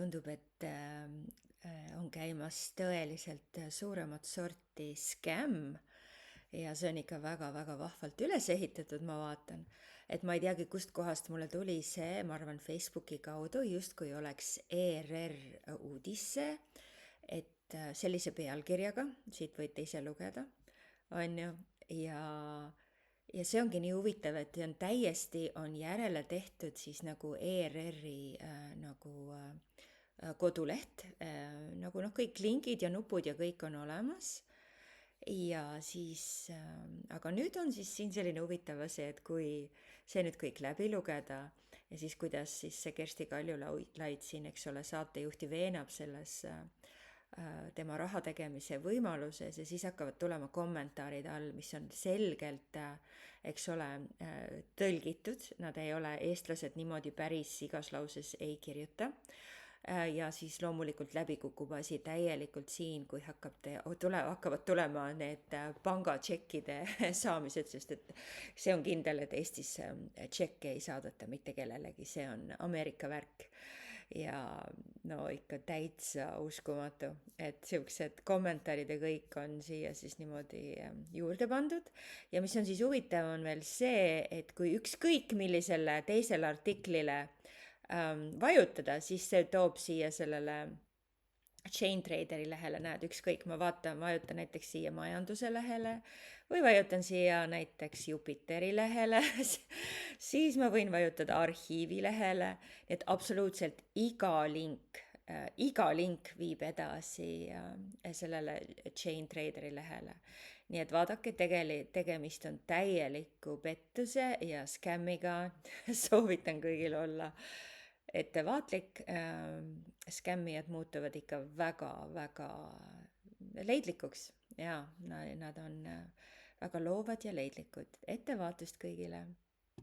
tundub, et on käimas tõeliselt suuremat sorti skämm ja see on ikka väga-väga vahvalt üles ehitatud, ma vaatan. Et ma ei teagi, kust kohast mulle tuli see, ma arvan, Facebooki kaudu, justkui oleks ERR uudisse, et sellise pealkirjaga, siit võite ise lugeda, on ju, ja ja see ongi nii huvitav, et see on täiesti, on järele tehtud siis nagu ERR-i koduleht, nagu noh, kõik lingid ja nupud ja kõik on olemas. Ja siis, aga nüüd on siis siin selline huvitav asi, et kui see nüüd kõik läbi lugeda ja siis kuidas siis see Kersti Kaljulaid siin, eks ole, saatejuhti veenab selles tema raha tegemise võimaluses ja siis hakkavad tulema kommentaarid all, mis on selgelt, eks ole, tõlgitud, nad ei ole, eestlased niimoodi päris igas lauses ei kirjuta. Ja siis loomulikult läbi kukub asi täielikult siin, kui hakkavad tulema need pangatšekkide saamised, sest et see on kindel, et Eestis tšekke ei saadeta mitte kellelegi, see on Ameerika värk. Ja no ikka täitsa uskumatu, et siuksed kommentaarid ja kõik on siia siis niimoodi juurde pandud. Ja mis on siis huvitav, on veel see, et kui ükskõik millisele teisele artiklile vajutada, siis see toob siia sellele Chain Traderi lehele, näed, ükskõik, ma vajutan näiteks siia majanduse lehele või vajutan siia näiteks Jupiteri lehele, siis ma võin vajutada arhiivi lehele, et absoluutselt iga link viib edasi sellele Chain Traderi lehele. Nii et vaadake, tegemist on täieliku pettuse ja skämmiga, soovitan kõigil olla ettevaatlik, skämmijad muutuvad ikka väga-väga leidlikuks ja nad on väga loovad ja leidlikud. Ettevaatust kõigile.